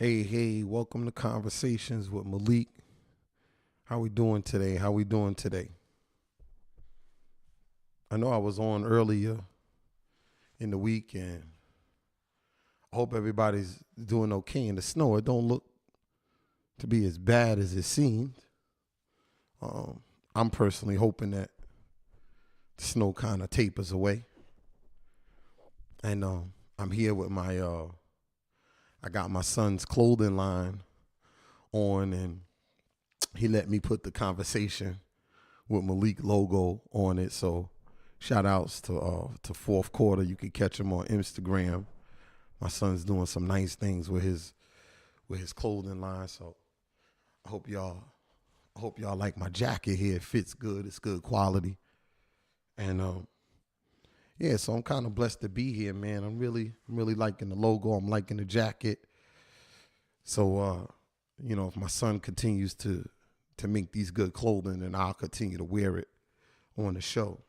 Hey, welcome to Conversations with Malik. How we doing today? I know I was on earlier in the week and I hope everybody's doing okay in the snow. It don't look to be as bad as it seemed. I'm personally hoping that the snow kind of tapers away. And I'm here with I got my son's clothing line on and he let me put the conversation with Malik logo on it. So shout outs to fourth quarter. You can catch him on Instagram. My son's doing some nice things with his clothing line. So I hope y'all like my jacket here. It fits good. It's good quality. And yeah, so I'm kind of blessed to be here, man. I'm really liking the logo. I'm liking the jacket. So if my son continues to make these good clothing, and I'll continue to wear it on the show.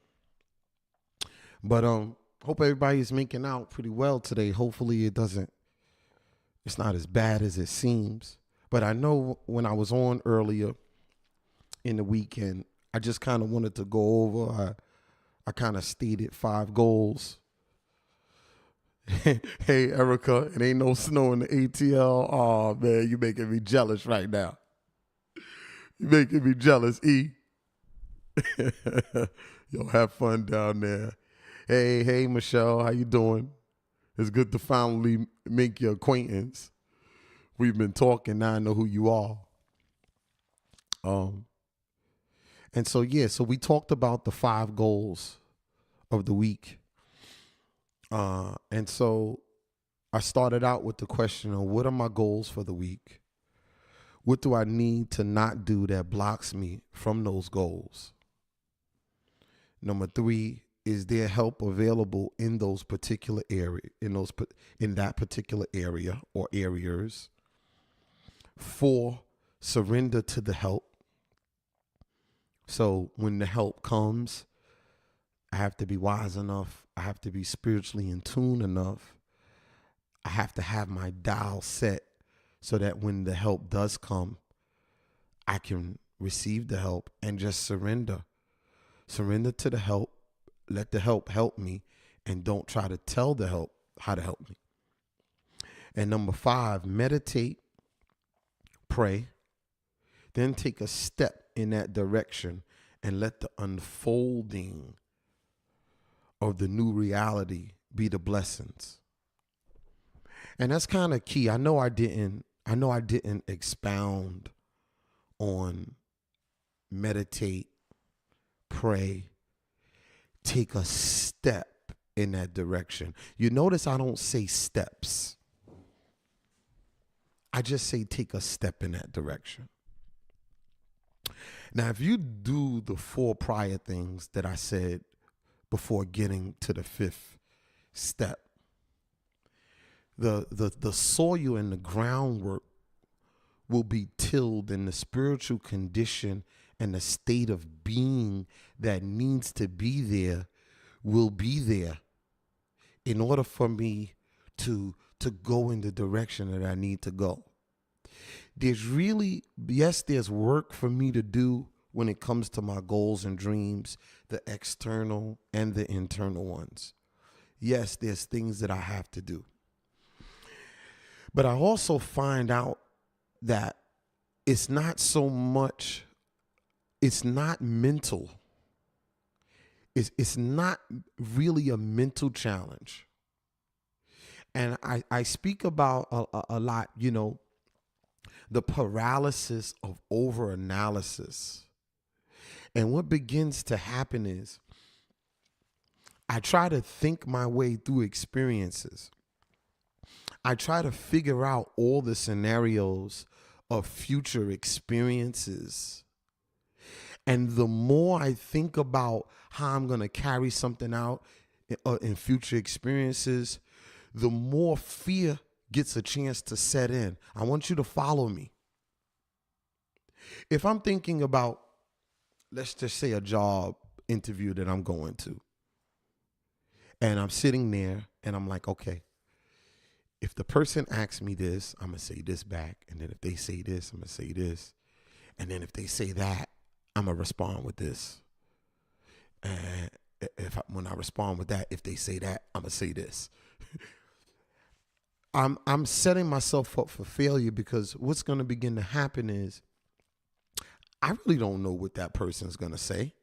But hope everybody's making out pretty well today. Hopefully it's not as bad as it seems. But I know when I was on earlier in the weekend, I just kind of wanted to go over. I kind of stated 5 goals. Hey, Erica, it ain't no snow in the ATL. Oh, man, you making me jealous right now. You making me jealous, E. Yo, have fun down there. Hey, Michelle, how you doing? It's good to finally make your acquaintance. We've been talking, now I know who you are. And so we talked about the 5 goals of the week. And so I started out with the question of what are my goals for the week? What do I need to not do that blocks me from those goals? Number 3, is there help available in those particular in that particular area or areas? 4, surrender to the help. So when the help comes, I have to be wise enough. I have to be spiritually in tune enough. I have to have my dial set so that when the help does come, I can receive the help and just surrender. Surrender to the help. Let the help me, and don't try to tell the help how to help me. And number 5, meditate, pray, then take a step in that direction and let the unfolding of the new reality be the blessings. And that's kind of key. I know I didn't expound on meditate, pray, take a step in that direction. You notice I don't say steps. I just say take a step in that direction. Now, if you do the 4 prior things that I said before getting to the 5th step, the soil and the groundwork will be tilled, and the spiritual condition and the state of being that needs to be there will be there in order for me to go in the direction that I need to go. There's work for me to do when it comes to my goals and dreams, the external and the internal ones. Yes, there's things that I have to do. But I also find out that it's not mental. It's not really a mental challenge. And I speak about a lot, the paralysis of overanalysis. And what begins to happen is I try to think my way through experiences. I try to figure out all the scenarios of future experiences. And the more I think about how I'm going to carry something out in future experiences, the more fear gets a chance to set in. I want you to follow me. If I'm thinking about, let's just say, a job interview that I'm going to, and I'm sitting there and I'm like, okay, if the person asks me this, I'm going to say this back. And then if they say this, I'm going to say this. And then if they say that, I'm going to respond with this. And when I respond with that, if they say that, I'm going to say this. I'm setting myself up for failure, because what's going to begin to happen is I really don't know what that person's going to say.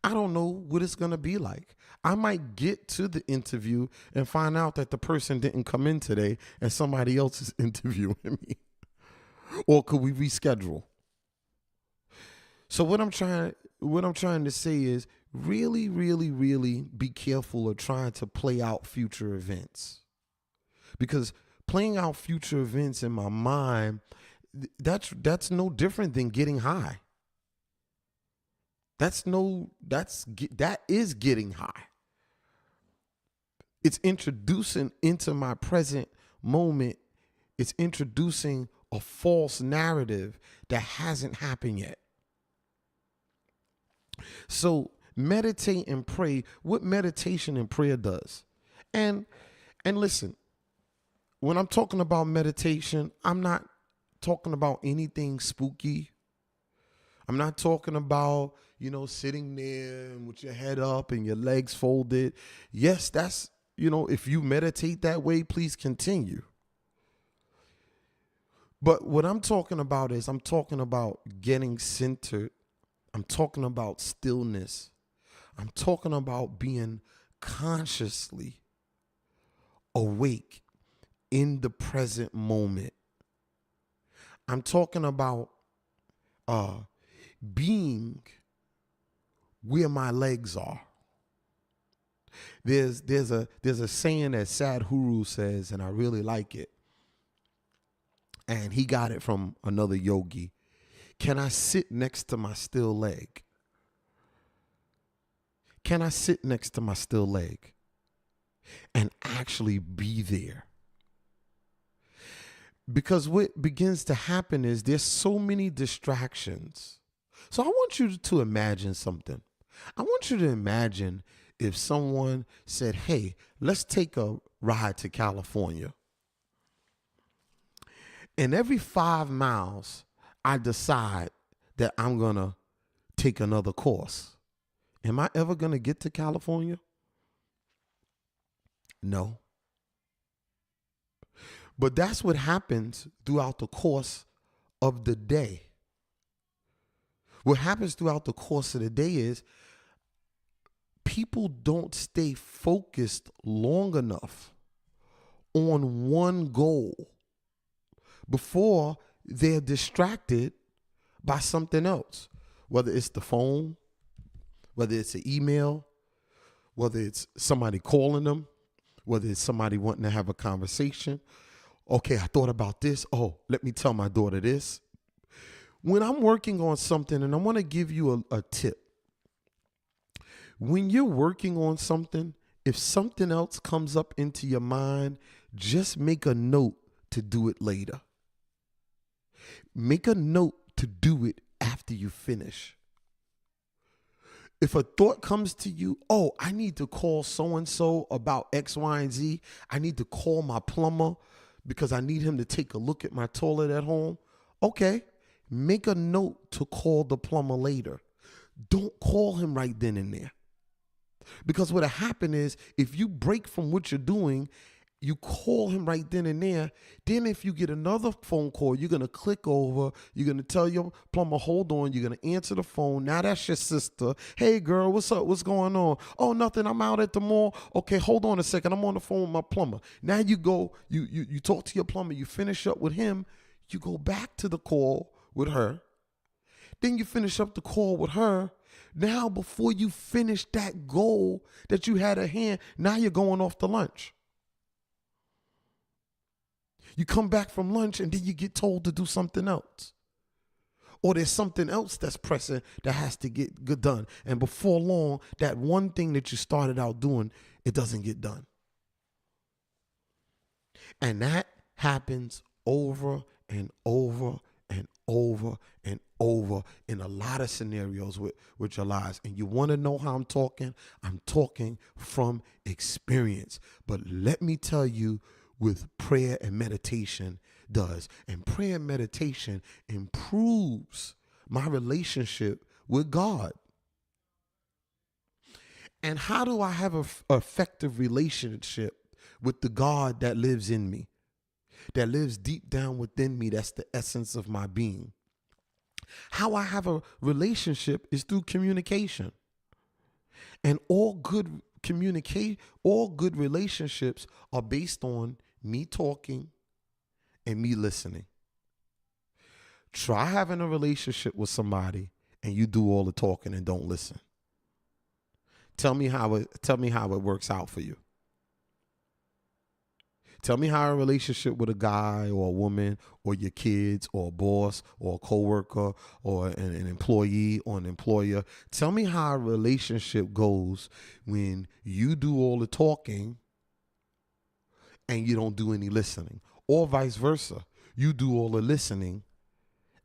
I don't know what it's going to be like. I might get to the interview and find out that the person didn't come in today and somebody else is interviewing me. Or could we reschedule? So what I'm trying to say is really, really, really be careful of trying to play out future events. Because playing out future events in my mind, that's no different than getting high. That is getting high. It's introducing into my present moment. It's introducing a false narrative that hasn't happened yet. So meditate and pray. What meditation and prayer does. And listen, when I'm talking about meditation, I'm not talking about anything spooky. I'm not talking about, sitting there with your head up and your legs folded. Yes, that's, if you meditate that way, please continue. But what I'm talking about is I'm talking about getting centered. I'm talking about stillness. I'm talking about being consciously awake in the present moment. I'm talking about being where my legs are. There's a saying that Sadhguru says, and I really like it. And he got it from another yogi. Can I sit next to my still leg? Can I sit next to my still leg and actually be there? Because what begins to happen is there's so many distractions. So I want you to imagine something. I want you to imagine if someone said, hey, let's take a ride to California. And every 5 miles, I decide that I'm going to take another course. Am I ever going to get to California? No. But that's what happens throughout the course of the day. What happens throughout the course of the day is people don't stay focused long enough on one goal before they're distracted by something else, whether it's the phone, whether it's an email, whether it's somebody calling them, whether it's somebody wanting to have a conversation. Okay, I thought about this. Oh, let me tell my daughter this. When I'm working on something, and I want to give you a tip. When you're working on something, if something else comes up into your mind, just make a note to do it later. Make a note to do it after you finish. If a thought comes to you, oh, I need to call so-and-so about X, Y, and Z. I need to call my plumber because I need him to take a look at my toilet at home. Okay, make a note to call the plumber later. Don't call him right then and there. Because what'll happen is if you break from what you're doing, you call him right then and there. Then if you get another phone call, you're going to click over. You're going to tell your plumber, hold on. You're going to answer the phone. Now that's your sister. Hey, girl, what's up? What's going on? Oh, nothing. I'm out at the mall. Okay, hold on a second. I'm on the phone with my plumber. Now you go, you talk to your plumber. You finish up with him. You go back to the call with her. Then you finish up the call with her. Now, before you finish that goal that you had at hand, now you're going off to lunch. You come back from lunch and then you get told to do something else. Or there's something else that's pressing that has to get done. And before long, that one thing that you started out doing, it doesn't get done. And that happens over and over and over and over in a lot of scenarios with your lives. And you want to know how I'm talking? I'm talking from experience. But let me tell you with prayer and meditation does. And prayer and meditation improves my relationship with God. And how do I have an effective relationship with the God that lives in me, that lives deep down within me? That's the essence of my being. How I have a relationship is through communication. And all good relationships are based on me talking and me listening. Try having a relationship with somebody and you do all the talking and don't listen. Tell me how it works out for you. Tell me how a relationship with a guy or a woman or your kids or a boss or a coworker or an employee or an employer. Tell me how a relationship goes when you do all the talking and you don't do any listening, or vice versa. You do all the listening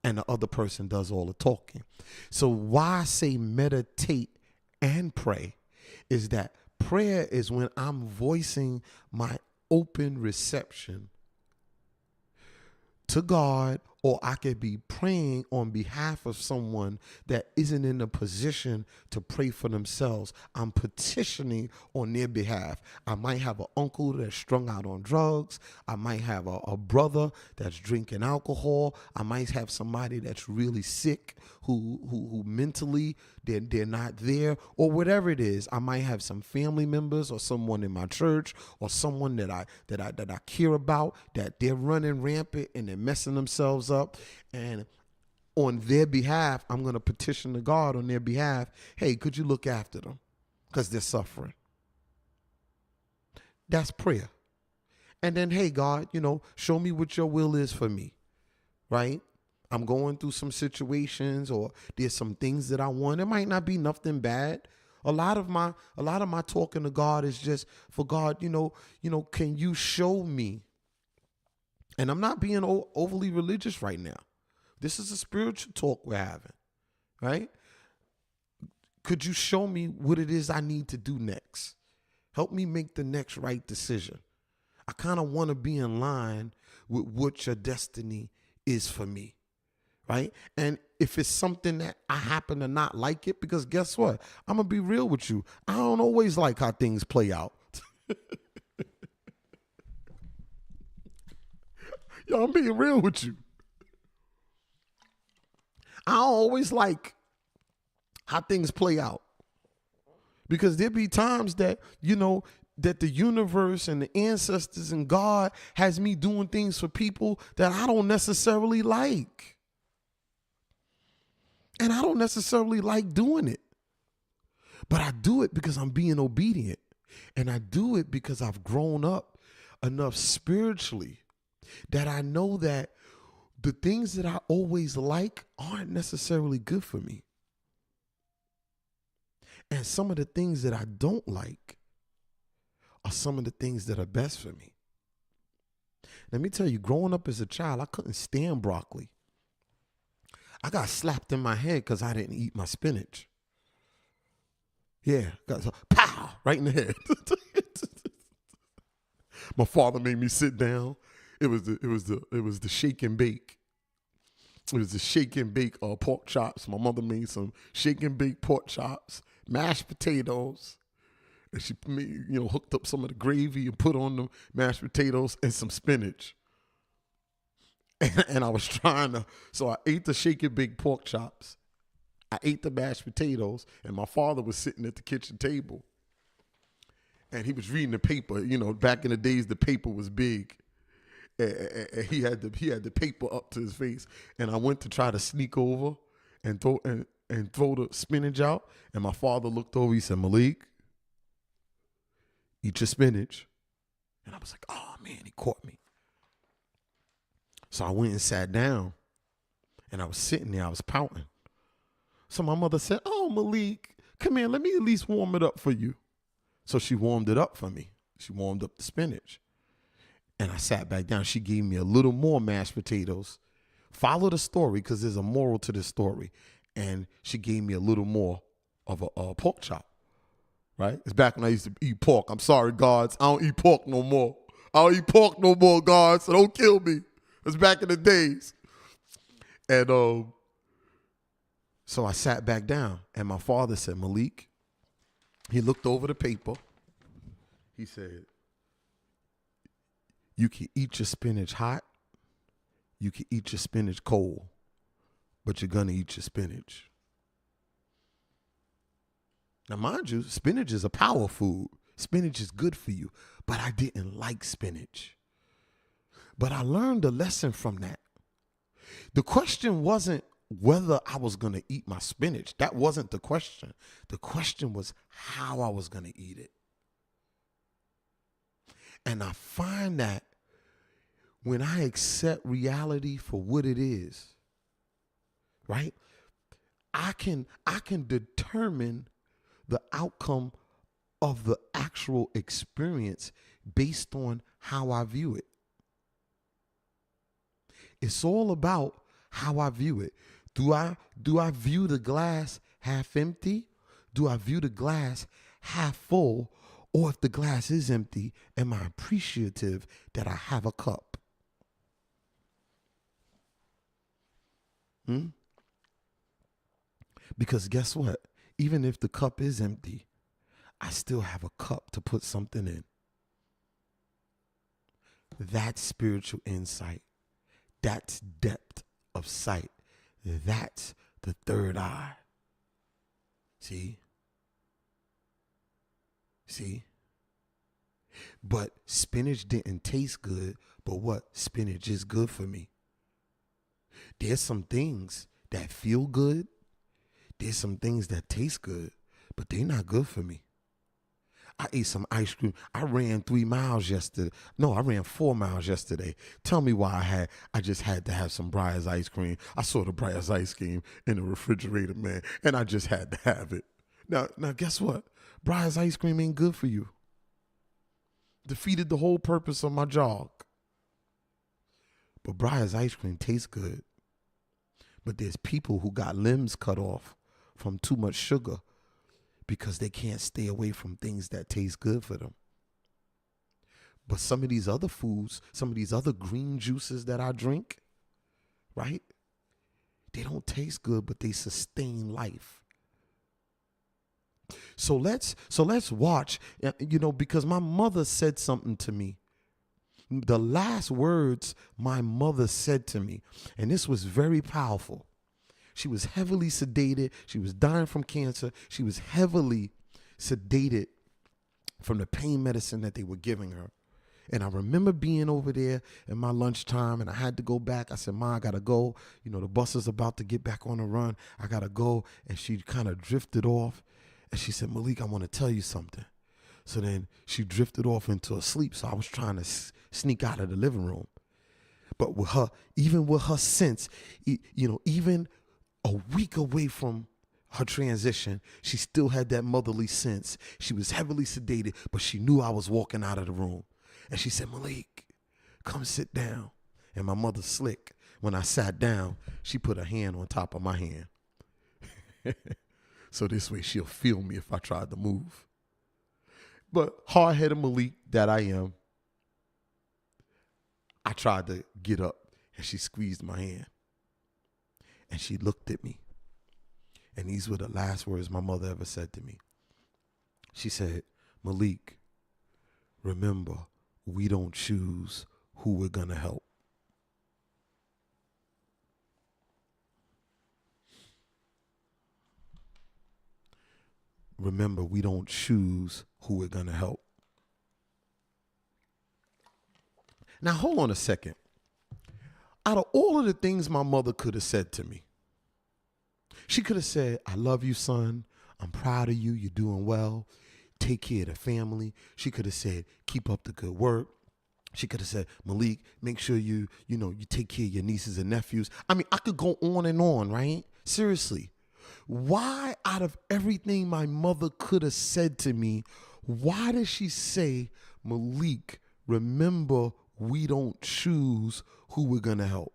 and the other person does all the talking. So why I say meditate and pray is that prayer is when I'm voicing my open reception to God, or I could be praying on behalf of someone that isn't in a position to pray for themselves. I'm petitioning on their behalf. I might have an uncle that's strung out on drugs. I might have a brother that's drinking alcohol. I might have somebody that's really sick who mentally they're not there, or whatever it is. I might have some family members or someone in my church or someone that I care about, that they're running rampant and they're messing themselves up, and on their behalf I'm going to petition to God on their behalf. Hey, could you look after them because they're suffering? That's prayer. And then, hey, God, show me what your will is for me, right? I'm going through some situations, or there's some things that I want. It might not be nothing bad. A lot of my talking to God is just for God, can you show me? And I'm not being overly religious right now. This is a spiritual talk we're having, right? Could you show me what it is I need to do next? Help me make the next right decision. I kind of want to be in line with what your destiny is for me, right? And if it's something that I happen to not like it, because guess what? I'm going to be real with you. I don't always like how things play out. Yo, I'm being real with you. I don't always like how things play out, because there be times that, that the universe and the ancestors and God has me doing things for people that I don't necessarily like. And I don't necessarily like doing it. But I do it because I'm being obedient. And I do it because I've grown up enough spiritually that I know that the things that I always like aren't necessarily good for me. And some of the things that I don't like are some of the things that are best for me. Let me tell you, growing up as a child, I couldn't stand broccoli. I got slapped in my head because I didn't eat my spinach. Yeah, got pow, right in the head. My father made me sit down. It was the shake and bake. It was the shake and bake pork chops. My mother made some shake and bake pork chops, mashed potatoes, and she hooked up some of the gravy and put on the mashed potatoes and some spinach. And I was so I ate the shake and bake pork chops. I ate the mashed potatoes, and my father was sitting at the kitchen table, and he was reading the paper. Back in the days, the paper was big. And he had the paper up to his face, and I went to try to sneak over and throw the spinach out. And my father looked over. He said, "Malik, eat your spinach." And I was like, "Oh man, he caught me." So I went and sat down, and I was sitting there. I was pouting. So my mother said, "Oh, Malik, come here. Let me at least warm it up for you." So she warmed it up for me. She warmed up the spinach. And I sat back down. She gave me a little more mashed potatoes. Follow the story, because there's a moral to this story. And she gave me a little more of a pork chop, right? It's back when I used to eat pork. I'm sorry, gods. I don't eat pork no more. I don't eat pork no more, God, so don't kill me. It's back in the days. And so I sat back down, and my father said, Malik, he looked over the paper. He said, you can eat your spinach hot, you can eat your spinach cold, but you're going to eat your spinach. Now, mind you, spinach is a power food. Spinach is good for you, but I didn't like spinach. But I learned a lesson from that. The question wasn't whether I was going to eat my spinach. That wasn't the question. The question was how I was going to eat it. And I find that when I accept reality for what it is, right, I can determine the outcome of the actual experience based on how I view it. It's all about how I view it. Do I view the glass half empty? Do I view the glass half full? Or if the glass is empty, am I appreciative that I have a cup? Because guess what? Even if the cup is empty, I still have a cup to put something in. That's spiritual insight. That's depth of sight. That's the third eye. See? But spinach didn't taste good, but what? Spinach is good for me. There's some things that feel good. There's some things that taste good, but they're not good for me. I ate some ice cream. I ran 3 miles yesterday. No, I ran 4 miles yesterday. Tell me why I just had to have some Breyers ice cream. I saw the Breyers ice cream in the refrigerator, man, and I just had to have it. Now guess what? Breyers ice cream ain't good for you. Defeated the whole purpose of my jog. But Breyers ice cream tastes good. But there's people who got limbs cut off from too much sugar because they can't stay away from things that taste good for them. But some of these other foods, some of these other green juices that I drink, right? They don't taste good, but they sustain life. So let's watch, because my mother said something to me. The last words my mother said to me, and this was very powerful. She was heavily sedated. She was dying from cancer. She was heavily sedated from the pain medicine that they were giving her. And I remember being over there at my lunchtime, and I had to go back. I said, Ma, I got to go. The bus is about to get back on the run. I got to go. And she kind of drifted off. And she said, Malik, I want to tell you something. So then she drifted off into a sleep. So I was trying to sneak out of the living room. But even with her sense, even a week away from her transition, she still had that motherly sense. She was heavily sedated, but she knew I was walking out of the room. And she said, Malik, come sit down. And my mother slick. When I sat down, she put her hand on top of my hand. So this way she'll feel me if I tried to move. But hard-headed Malik that I am, I tried to get up, and she squeezed my hand. And she looked at me. And these were the last words my mother ever said to me. She said, Malik, remember, we don't choose who we're going to help. Remember, we don't choose who we're going to help. Now, hold on a second. Out of all of the things my mother could have said to me, she could have said, I love you, son. I'm proud of you. You're doing well. Take care of the family. She could have said, keep up the good work. She could have said, Malik, make sure you take care of your nieces and nephews. I mean, I could go on and on, right? Seriously. Why, out of everything my mother could have said to me, why does she say, Malik, remember, we don't choose who we're going to help?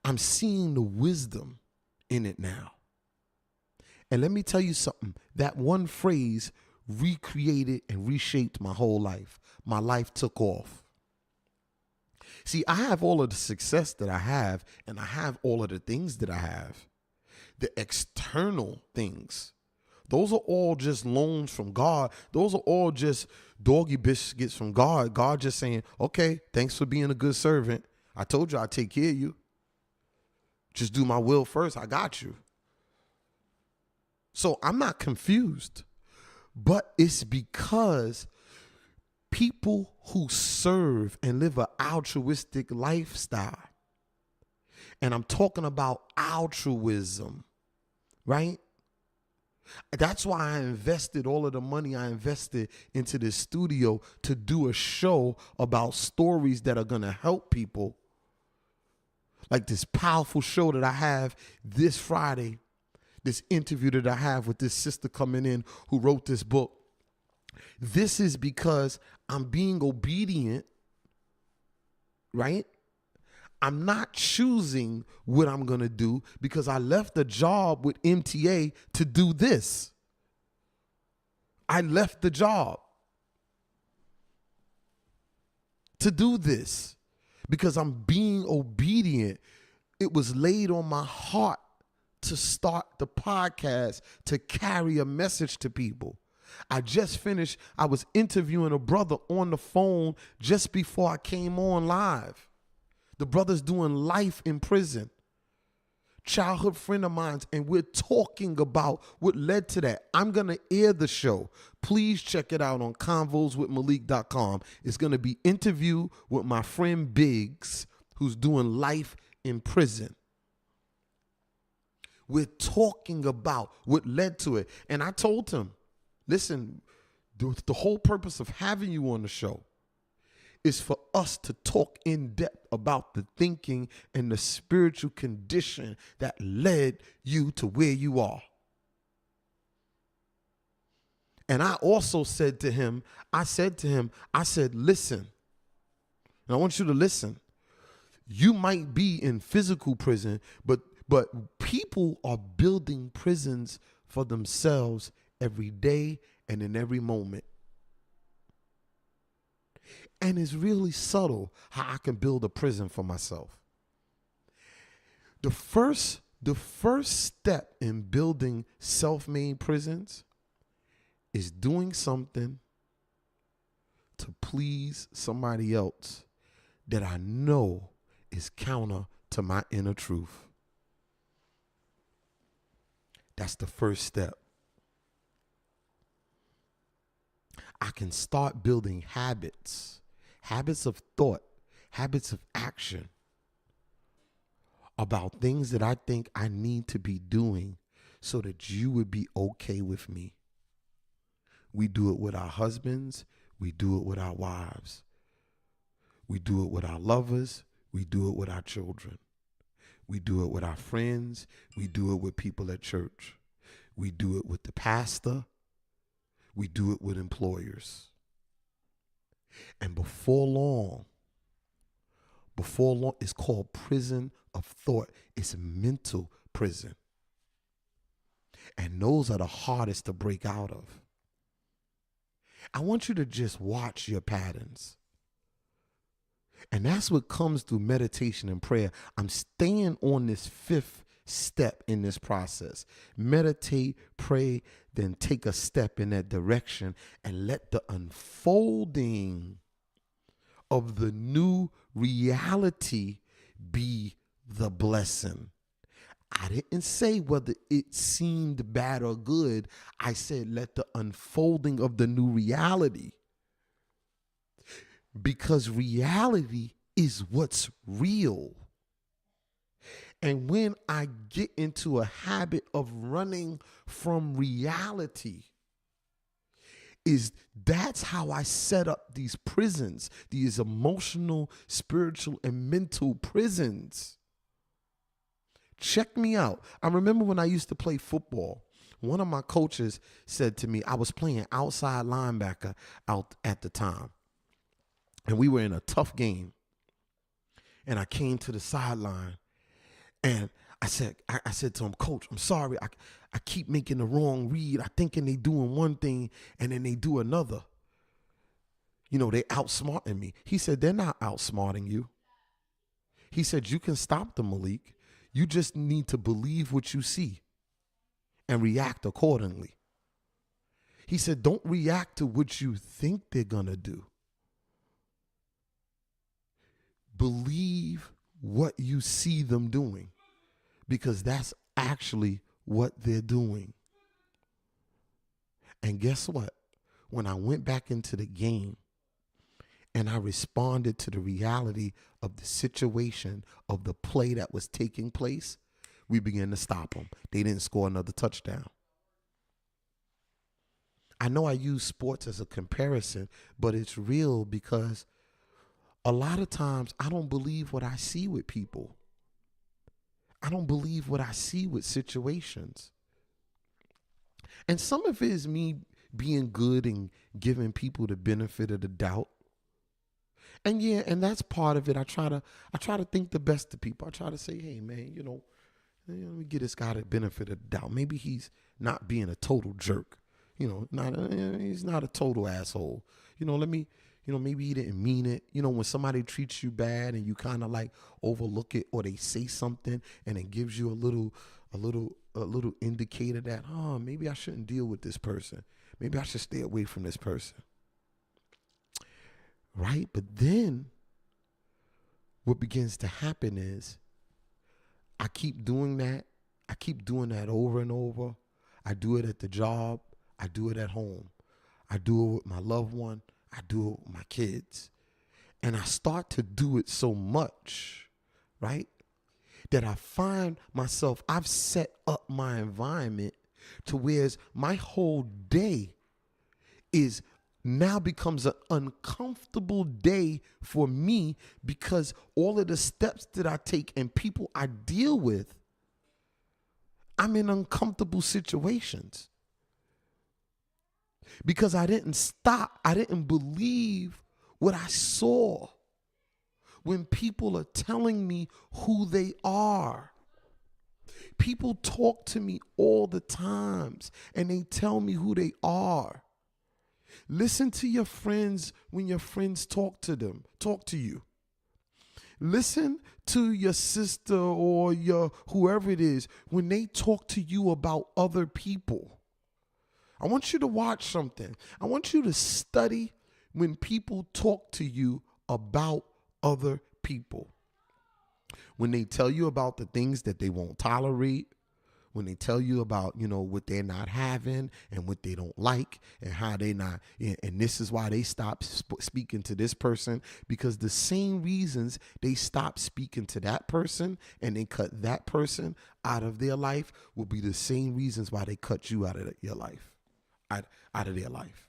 I'm seeing the wisdom in it now. And let me tell you something. That one phrase recreated and reshaped my whole life. My life took off. See, I have all of the success that I have, and I have all of the things that I have. The external things, those are all just loans from God. Those are all just doggy biscuits from God. God just saying, okay, thanks for being a good servant. I told you I'd take care of you. Just do my will first. I got you. So I'm not confused, but it's because people who serve and live an altruistic lifestyle, and I'm talking about altruism, right? That's why I invested all of the money I invested into this studio to do a show about stories that are going to help people. Like this powerful show that I have this Friday, this interview that I have with this sister coming in who wrote this book. This is because I'm being obedient, right? I'm not choosing what I'm going to do because I left a job with MTA to do this. I left the job to do this because I'm being obedient. It was laid on my heart to start the podcast, to carry a message to people. I just finished, I was interviewing a brother on the phone just before I came on live. The brother's doing life in prison. Childhood friend of mine, and we're talking about what led to that. I'm going to air the show. Please check it out on convoswithmalik.com. It's going to be interview with my friend Biggs, who's doing life in prison. We're talking about what led to it. And I told him, listen, the whole purpose of having you on the show is for us to talk in depth about the thinking and the spiritual condition that led you to where you are. And I also said to him, I said, listen, and I want you to listen. You might be in physical prison, but people are building prisons for themselves every day and in every moment. And it's really subtle how I can build a prison for myself. The first step in building self-made prisons is doing something to please somebody else that I know is counter to my inner truth. That's the first step. I can start building habits of thought, habits of action about things that I think I need to be doing so that you would be okay with me. We do it with our husbands. We do it with our wives. We do it with our lovers. We do it with our children. We do it with our friends. We do it with people at church. We do it with the pastor. We do it with employers. And before long, it's called prison of thought. It's a mental prison. And those are the hardest to break out of. I want you to just watch your patterns. And that's what comes through meditation and prayer. I'm staying on this fifth step in this process. Meditate, pray, then take a step in that direction and let the unfolding of the new reality be the blessing. I didn't say whether it seemed bad or good. I said let the unfolding of the new reality. Because reality is what's real. And when I get into a habit of running from reality, that's how I set up these prisons, these emotional, spiritual, and mental prisons. Check me out. I remember when I used to play football, one of my coaches said to me, I was playing outside linebacker out at the time, and we were in a tough game. And I came to the sideline, and I said to him, Coach, I'm sorry. I keep making the wrong read. I thinking they doing one thing and then they do another. You know, they outsmarting me. He said, they're not outsmarting you. He said, you can stop them, Malik. You just need to believe what you see and react accordingly. He said, don't react to what you think they're going to do. Believe what you see them doing, because that's actually what they're doing. And guess what? When I went back into the game and I responded to the reality of the situation of the play that was taking place, we began to stop them. They didn't score another touchdown. I know I use sports as a comparison, but it's real because a lot of times I don't believe what I see with people. I don't believe what I see with situations. And some of it is me being good and giving people the benefit of the doubt. And yeah, and that's part of it. I try to think the best of people. I try to say, hey man, let me give this guy the benefit of the doubt. Maybe he's not being a total jerk. He's not a total asshole. Maybe he didn't mean it. When somebody treats you bad and you kind of like overlook it, or they say something and it gives you a little indicator that, maybe I shouldn't deal with this person. Maybe I should stay away from this person. Right? But then what begins to happen is I keep doing that. I keep doing that over and over. I do it at the job. I do it at home. I do it with my loved one. I do it with my kids. And I start to do it so much, right, that I find myself, I've set up my environment to where my whole day now becomes an uncomfortable day for me, because all of the steps that I take and people I deal with, I'm in uncomfortable situations. Because I didn't stop. I didn't believe what I saw when people are telling me who they are. People talk to me all the times and they tell me who they are. Listen to your friends when your friends talk to you. Listen to your sister or your whoever it is when they talk to you about other people. I want you to watch something. I want you to study when people talk to you about other people. When they tell you about the things that they won't tolerate, when they tell you about, what they're not having and what they don't like and how they not, and this is why they stop speaking to this person, because the same reasons they stop speaking to that person and they cut that person out of their life will be the same reasons why they cut you out of your life. Out of their life.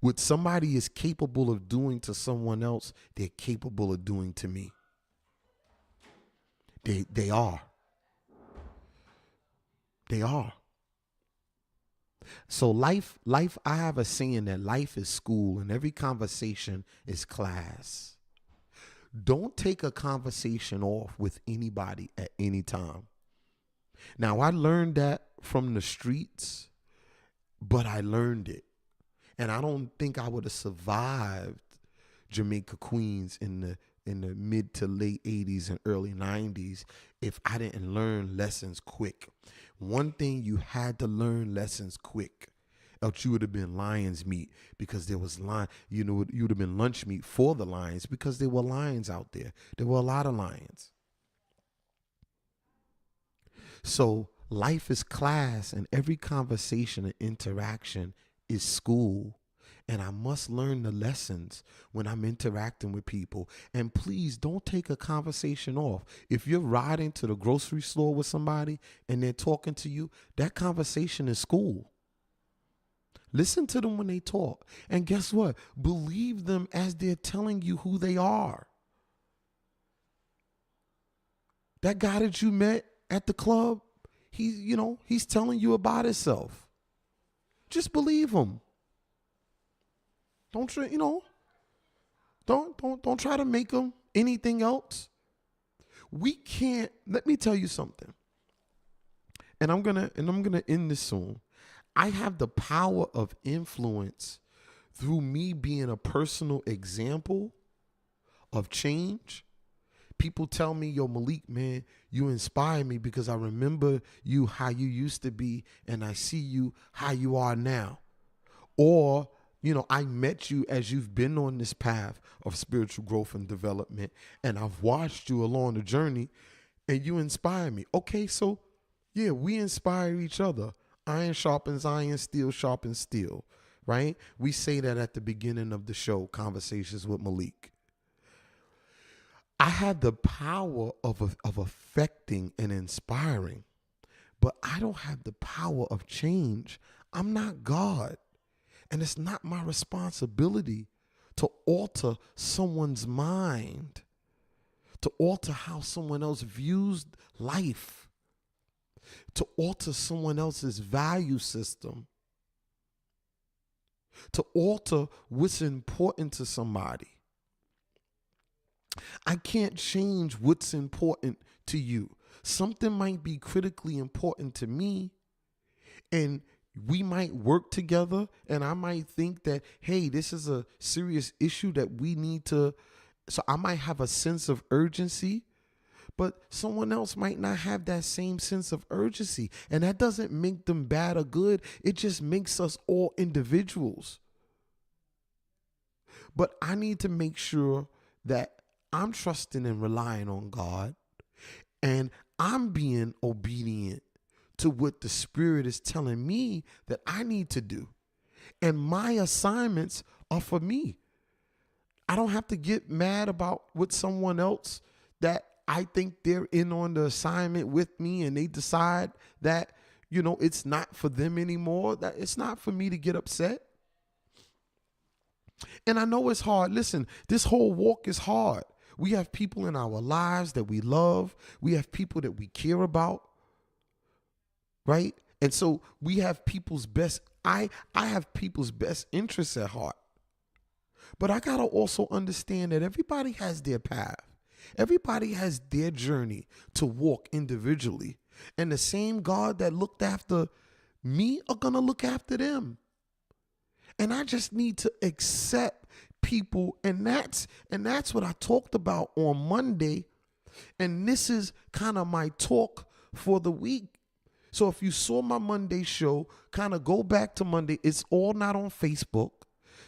What somebody is capable of doing to someone else, they're capable of doing to me. They are. They are. So life, I have a saying that life is school and every conversation is class. Don't take a conversation off with anybody at any time. Now, I learned that from the streets, but I learned it. And I don't think I would have survived Jamaica, Queens in the mid to late 80s and early 90s if I didn't learn lessons quick. One thing, you had to learn lessons quick, else you would have been lion's meat, because there was you would have been lunch meat for the lions, because there were lions out there. There were a lot of lions. So life is class, and every conversation and interaction is school. And I must learn the lessons when I'm interacting with people. And please don't take a conversation off. If you're riding to the grocery store with somebody and they're talking to you, that conversation is school. Listen to them when they talk. And guess what? Believe them as they're telling you who they are. That guy that you met at the club, he's telling you about himself. Just believe him. Don't try to make him anything else. we can't, let me tell you something. And I'm gonna end this soon. I have the power of influence through me being a personal example of change. People tell me, yo, Malik, man, you inspire me because I remember you how you used to be and I see you how you are now. Or, I met you as you've been on this path of spiritual growth and development, and I've watched you along the journey and you inspire me. Okay, so yeah, we inspire each other. Iron sharpens iron, steel sharpens steel, right? We say that at the beginning of the show, Conversations with Malik. I have the power of affecting and inspiring, but I don't have the power of change. I'm not God. And it's not my responsibility to alter someone's mind, to alter how someone else views life, to alter someone else's value system, to alter what's important to somebody. I can't change what's important to you. Something might be critically important to me, and we might work together, and I might think that, hey, this is a serious issue that we need to, so I might have a sense of urgency, but someone else might not have that same sense of urgency. And that doesn't make them bad or good. It just makes us all individuals. But I need to make sure that I'm trusting and relying on God, and I'm being obedient to what the Spirit is telling me that I need to do. And my assignments are for me. I don't have to get mad about what someone else that I think they're in on the assignment with me and they decide that, it's not for them anymore. That it's not for me to get upset. And I know it's hard. Listen, this whole walk is hard. We have people in our lives that we love. We have people that we care about. Right? And so we have people's I have people's best interests at heart. But I got to also understand that everybody has their path. Everybody has their journey to walk individually. And the same God that looked after me are going to look after them. And I just need to accept people. And that's what I talked about on Monday. And this is kind of my talk for the week. So if you saw my Monday show, kind of go back to Monday. It's all not on Facebook.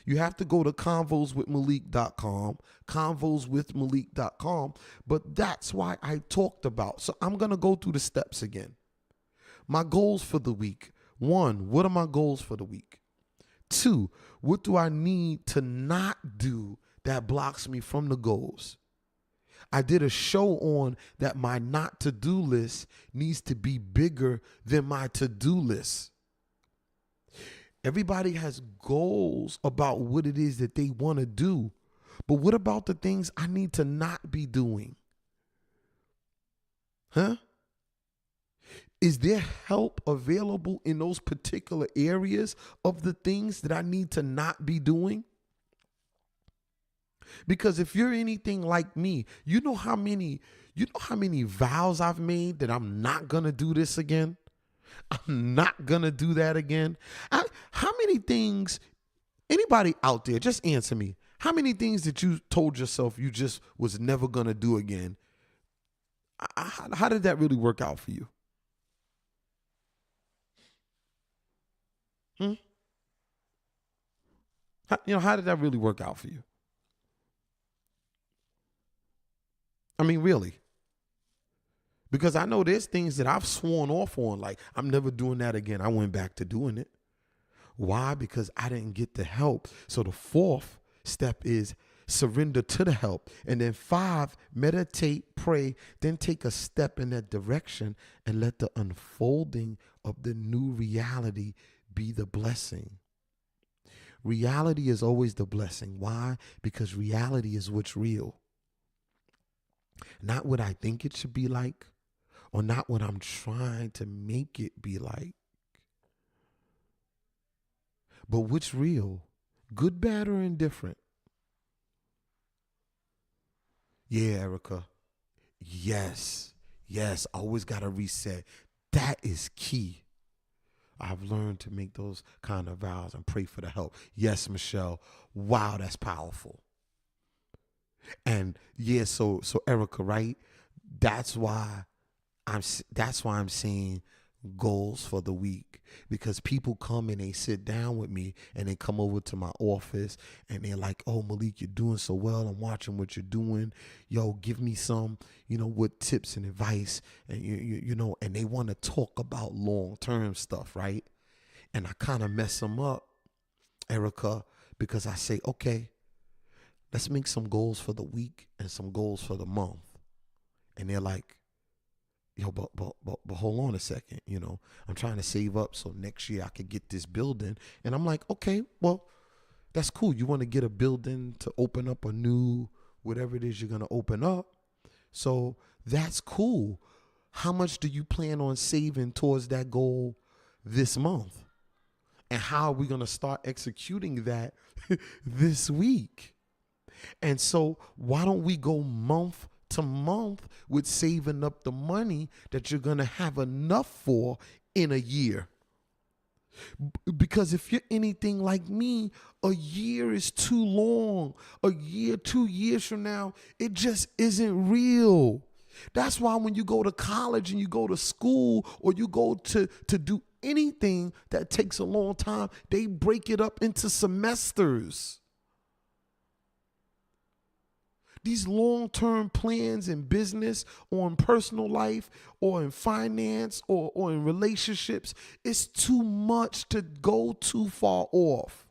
You have to go to convoswithmalik.com, convoswithmalik.com. But that's why I talked about. So I'm going to go through the steps again. My goals for the week. 1, what are my goals for the week? 2, what do I need to not do that blocks me from the goals? I did a show on that my not to-do list needs to be bigger than my to-do list. Everybody has goals about what it is that they want to do. But what about the things I need to not be doing? Huh? Is there help available in those particular areas of the things that I need to not be doing? Because if you're anything like me, you know how many vows I've made that I'm not going to do this again? I'm not going to do that again. How many things, anybody out there, just answer me. How many things that you told yourself you just was never going to do again? How did that really work out for you? How did that really work out for you? I mean, really. Because I know there's things that I've sworn off on, like I'm never doing that again. I went back to doing it. Why? Because I didn't get the help. So the 4th step is surrender to the help. And then 5, meditate, pray, then take a step in that direction and let the unfolding of the new reality be the blessing. Reality is always the blessing. Why? Because reality is what's real. Not what I think it should be like, or not what I'm trying to make it be like. But what's real? Good, bad, or indifferent? Yeah, Erica. Yes. Yes. Always got to reset. That is key. I've learned to make those kind of vows and pray for the help. Yes, Michelle. Wow, that's powerful. And yeah, so Erica, right? That's why that's why I'm saying goals for the week, because people come and they sit down with me and they come over to my office and they're like, "Oh, Malik, you're doing so well. I'm watching what you're doing. Yo, give me some, what tips and advice." And and they want to talk about long-term stuff, right? And I kind of mess them up, Erica, because I say, "Okay, let's make some goals for the week and some goals for the month." And they're like, "Yo, but hold on a second, I'm trying to save up so next year I could get this building." And I'm like, "Okay, well, that's cool. You want to get a building to open up a new whatever it is you're gonna open up. So that's cool. How much do you plan on saving towards that goal this month? And how are we gonna start executing that this week?" And so why don't we go month to month with saving up the money that you're going to have enough for in a year? Because if you're anything like me, a year is too long. A year, 2 years from now, it just isn't real. That's why when you go to college and you go to school or you go to do anything that takes a long time, they break it up into semesters. These long-term plans in business or in personal life or in finance or in relationships, it's too much to go too far off.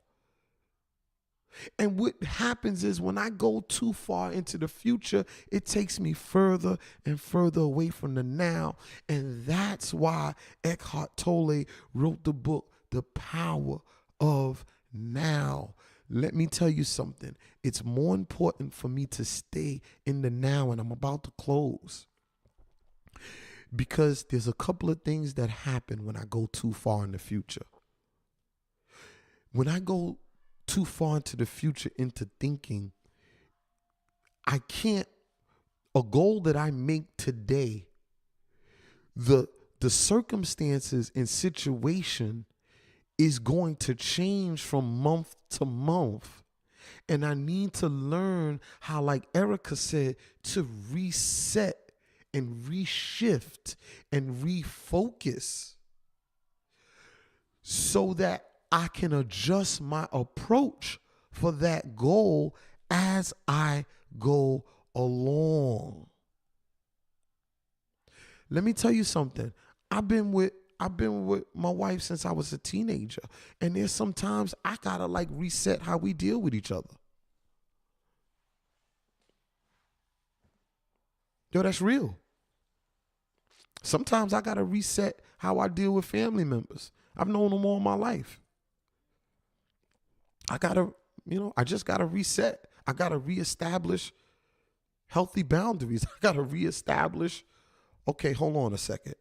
And what happens is when I go too far into the future, it takes me further and further away from the now. And that's why Eckhart Tolle wrote the book, The Power of Now. Let me tell you something. It's more important for me to stay in the now, and I'm about to close, because there's a couple of things that happen when I go too far in the future. When I go too far into the future, into thinking, a goal that I make today, the circumstances and situation is going to change from month to month. And I need to learn how, like Erica said, to reset and reshift and refocus so that I can adjust my approach for that goal as I go along. Let me tell you something. I've been with my wife since I was a teenager. And there's sometimes I gotta reset how we deal with each other. Yo, that's real. Sometimes I gotta reset how I deal with family members. I've known them all my life. I just gotta reset. I gotta reestablish healthy boundaries. I gotta reestablish, okay, hold on a second.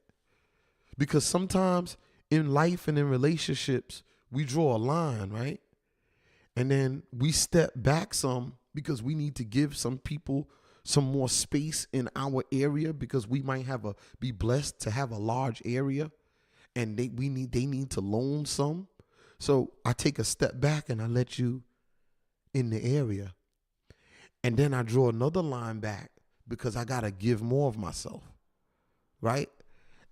Because sometimes in life and in relationships, we draw a line, right? And then we step back some because we need to give some people some more space in our area, because we might be blessed to have a large area and they need to loan some. So I take a step back and I let you in the area. And then I draw another line back because I got to give more of myself, right?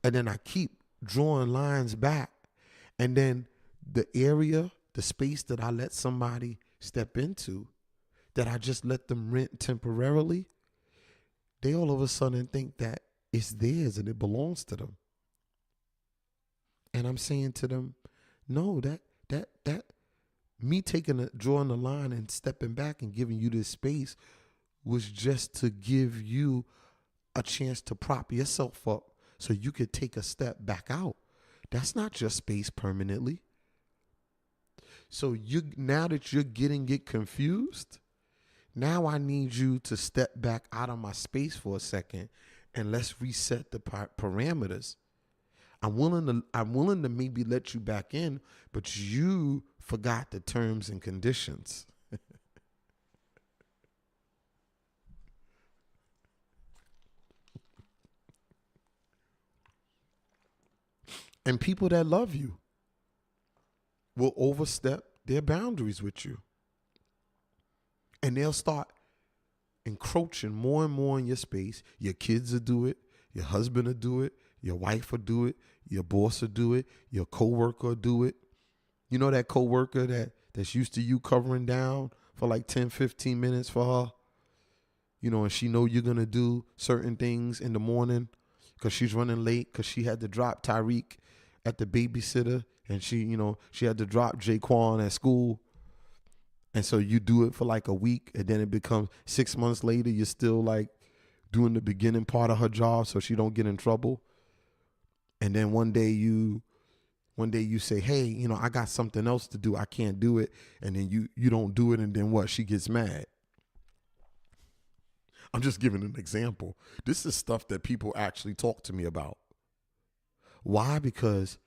And then I keep drawing lines back. And then the area, the space that I let somebody step into, that I just let them rent temporarily, they all of a sudden think that it's theirs and it belongs to them. And I'm saying to them, no, that me drawing the line and stepping back and giving you this space was just to give you a chance to prop yourself up so you could take a step back out. That's not your space permanently. So now that you're getting it confused, now I need you to step back out of my space for a second and let's reset the parameters. I'm willing to maybe let you back in, but you forgot the terms and conditions. And people that love you will overstep their boundaries with you. And they'll start encroaching more and more in your space. Your kids will do it. Your husband will do it. Your wife will do it. Your boss will do it. Your coworker will do it. You know that coworker that's used to you covering down for like 10, 15 minutes for her? You know, and she know you're going to do certain things in the morning because she's running late because she had to drop Tyreek at the babysitter, and she had to drop Jaquan at school. And so you do it for like a week, and then it becomes 6 months later, you're still like doing the beginning part of her job so she don't get in trouble. And then one day you say, hey, I got something else to do. I can't do it. And then you don't do it. And then what? She gets mad. I'm just giving an example. This is stuff that people actually talk to me about. Why? Because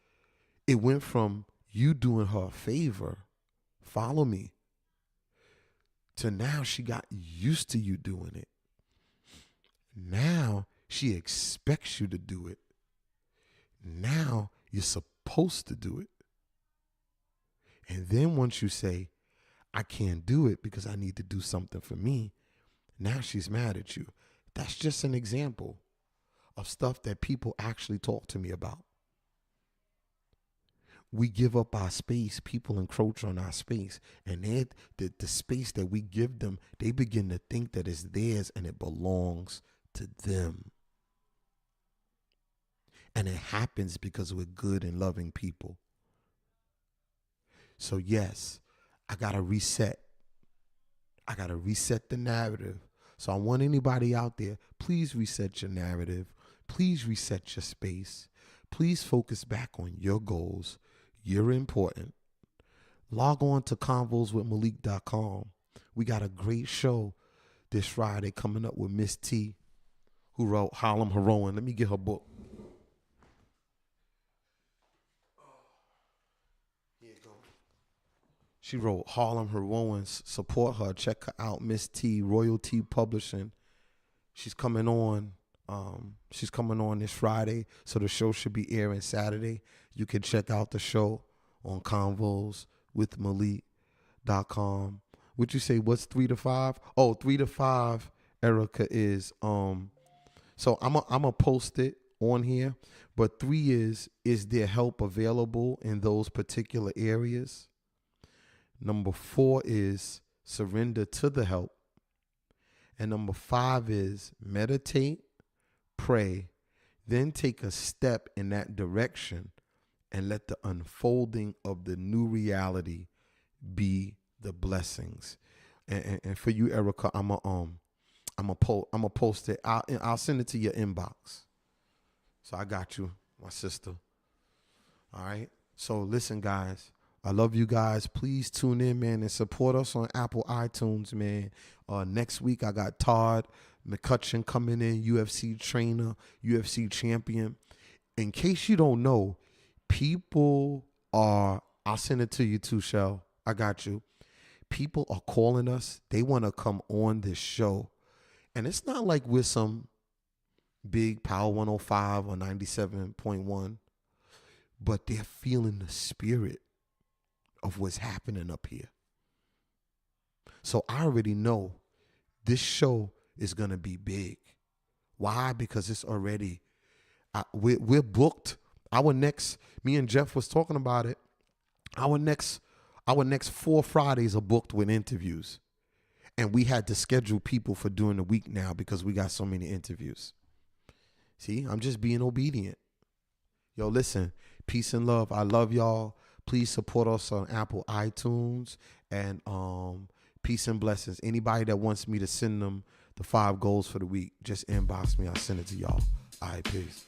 it went from you doing her a favor, follow me, to now she got used to you doing it. Now she expects you to do it. Now you're supposed to do it. And then once you say, I can't do it because I need to do something for me, now she's mad at you. That's just an example of stuff that people actually talk to me about. We give up our space. People encroach on our space. And the space that we give them, they begin to think that it's theirs and it belongs to them. And it happens because we're good and loving people. So yes, I got to reset. I got to reset the narrative. So I want anybody out there, please reset your narrative. Please reset your space. Please focus back on your goals. You're important. Log on to convoswithmalik.com. We got a great show this Friday coming up with Miss T, who wrote Harlem Heroine. Let me get her book. She wrote Harlem Heroines. Support her. Check her out. Miss T, Royalty Publishing. She's coming on. She's coming on this Friday, so the show should be airing Saturday. You can check out the show on convoswithmalik.com. Would you say what's 3 to 5? Oh, 3 to 5, Erica, is so I'm a post it on here, but 3 is there help available in those particular areas? Number 4 is surrender to the help. And number 5 is meditate, pray, then take a step in that direction and let the unfolding of the new reality be the blessings. And for you, Erica, I'm a post it. I'll send it to your inbox. So I got you, my sister. All right. So listen, guys. I love you guys. Please tune in, man, and support us on Apple iTunes, man. Next week, I got Todd McCutcheon coming in, UFC trainer, UFC champion. In case you don't know, I'll send it to you too, Shell. I got you. People are calling us. They want to come on this show. And it's not like we're some big Power 105 or 97.1, but they're feeling the spirit of what's happening up here. So I already know this show is going to be big. Why? Because it's already, we're booked. Me and Jeff was talking about it. Our next 4 Fridays are booked with interviews. And we had to schedule people for during the week now because we got so many interviews. See, I'm just being obedient. Yo, listen, peace and love. I love y'all. Please support us on Apple iTunes, and peace and blessings. Anybody that wants me to send them the 5 goals for the week, just inbox me. I'll send it to y'all. All right, peace.